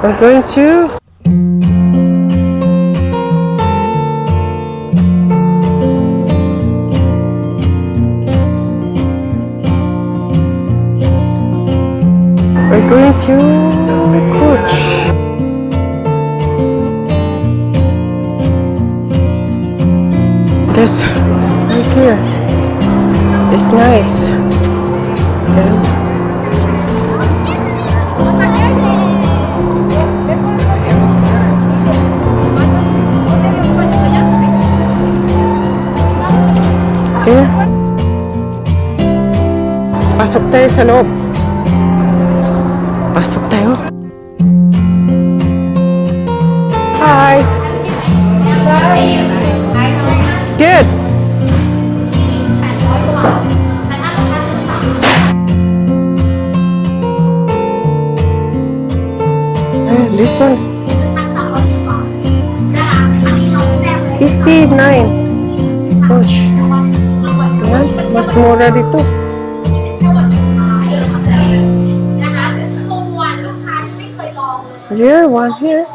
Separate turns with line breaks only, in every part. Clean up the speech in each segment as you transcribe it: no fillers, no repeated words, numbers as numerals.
We're going to Coach. This right here is nice. Okay. Okay. Pasok tayo sa loob. Pasok tayo. Hi. Good. This one. 59. Gosh. Yan, mas mura dito. Here, one here.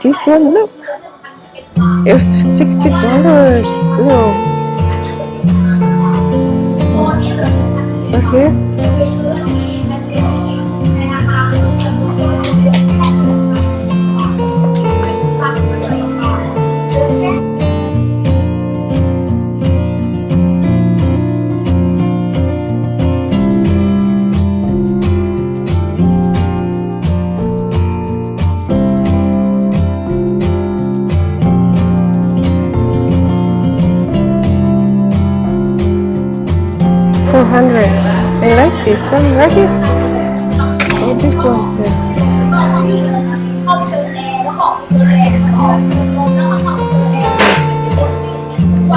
This one, look. It's $60. Look. Okay. I like this one right here. Oh, this one here.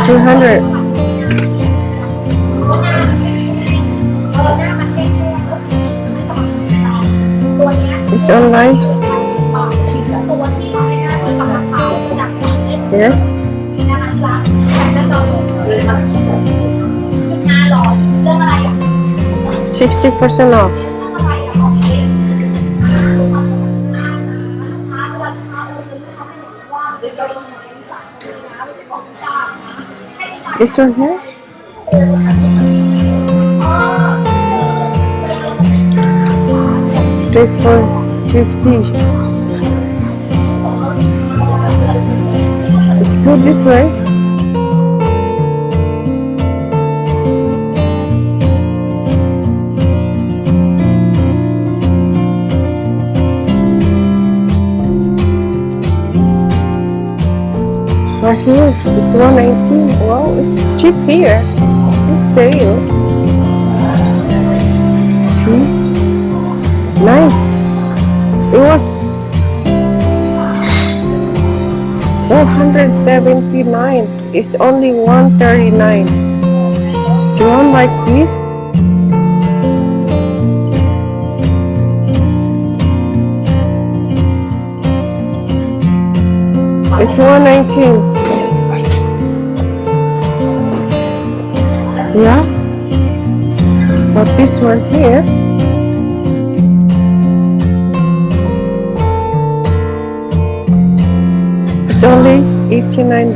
200. It's online. Here. 60% off. This one here. $3.50. Let's go this way. Right here, it's $119. Wow, it's cheap here. It's sale. See? Nice. It was $479. It's only $139. Do you want like this? It's $119. Yeah, but this one here, it's only $89.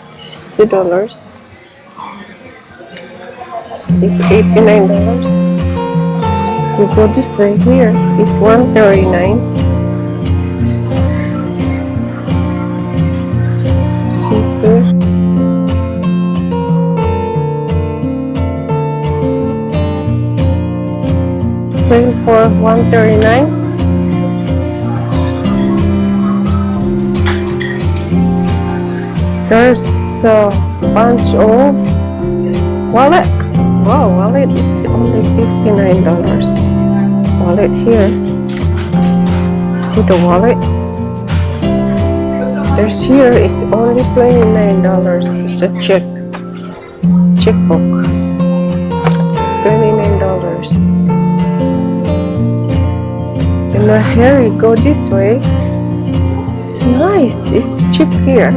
$60. It's $89. You go this way here, it's $139. Cheaper. Sale for $139. There's a bunch of wallet. Wow, wallet is only $59. Wallet here. See the wallet? There's here is only $29. It's a checkbook. It's $29. And here you go this way. It's nice. It's cheap here.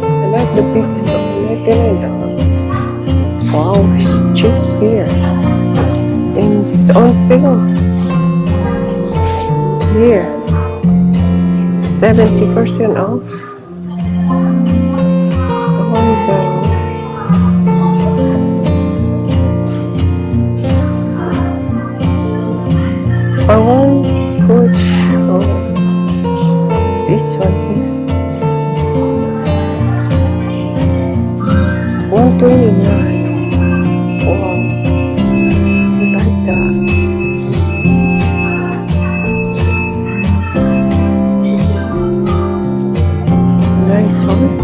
I like the big stuff. $99. Wow, it's cheap here. And it's on sale. Here. 70% off. I want which this one here. 129. Wow. I like that. Nice one.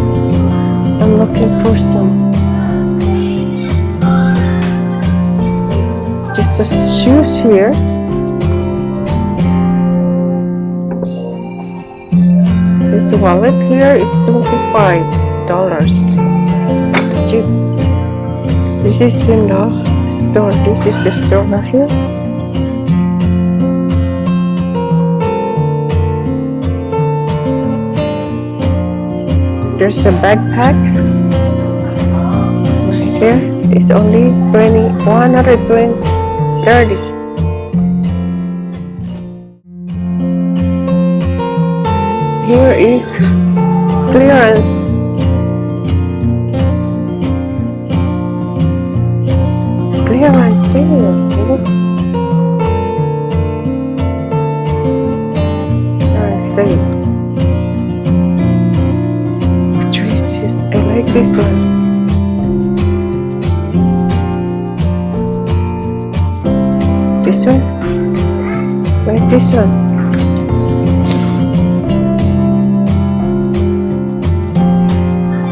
I'm looking for some. Just a shoes here. This wallet here is $25. It's cheap. This is in the store. This is the store right here. There's a backpack right here. It's only 130. Here is clearance. It's clearance sale. Look. Clearance sale. Dresses. I like this one. This one? Like this one.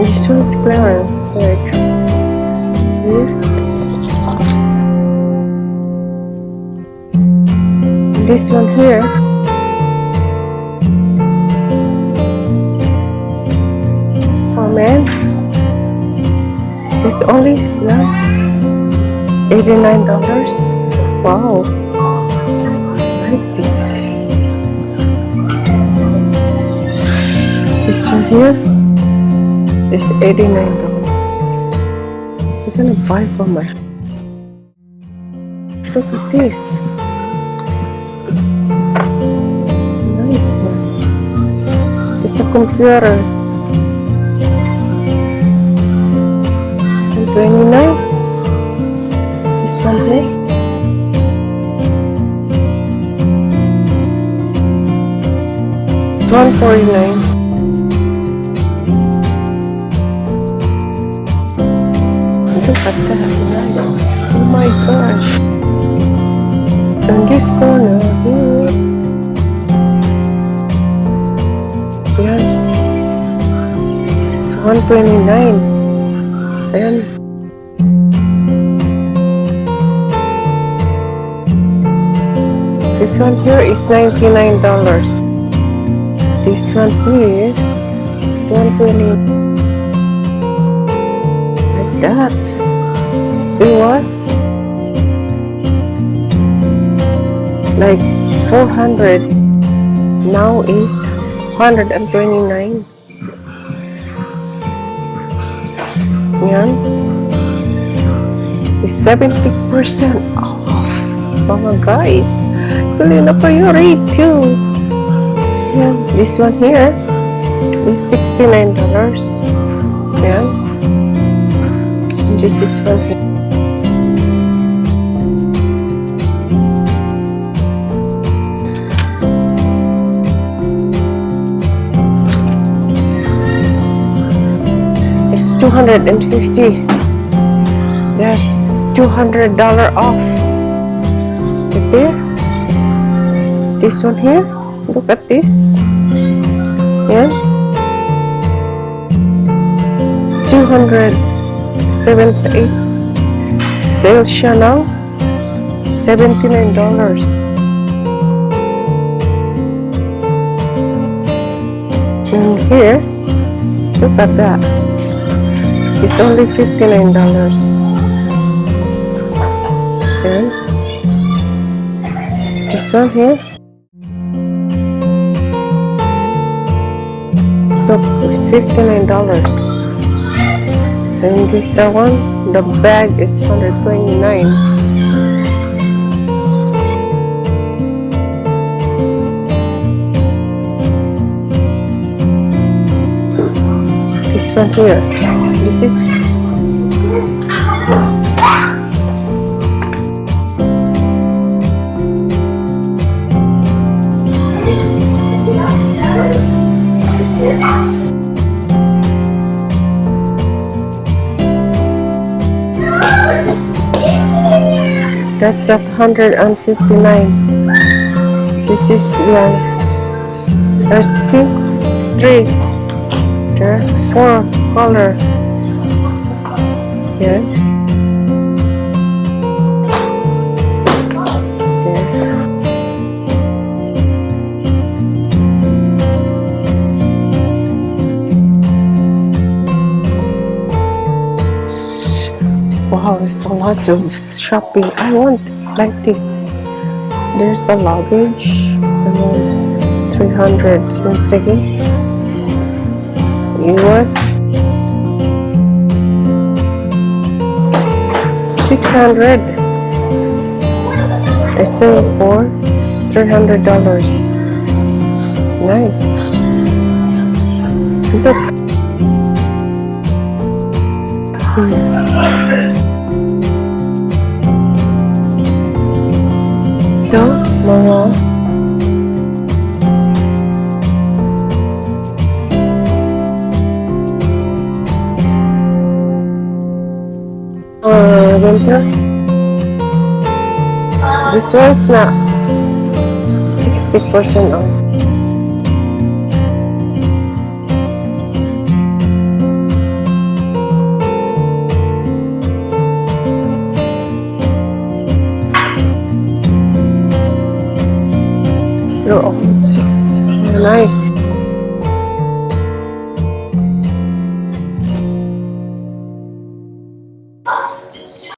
This one's clearance, like here. This one here. It's for men. It's only $89. Wow, I like this. This one here. It's $89. I'm gonna buy for my. Look at this. Nice one. It's a computer. $29. This one here. It's $149. Look at that, nice. Oh my gosh. On this corner here. Yan. It's $129. Ayan. This one here is $99. This one here is $120. That it was like 400, now is 129. Yan is 70% off. Mga guys, tuloy na pa yung rate too. Yan, this one here is $69. Yan. This is one here. It's $250. There's $200 off. Right there. This one here. Look at this. Yeah. 278 sale siya now $79. And here, look at that, it's only $59. And this one here, look, it's $59. And this the one, the bag is 129. This one here, this is that's at 159. This is there's 2, 3, there are 4 color. There. There. Wow, it's a lot of shopping. I want like this. There's a luggage. And then 300 in sige. US 600. I sell for $300. Nice. Look. Ito, mga winter. This one's not 60% off. They're all 6. Nice.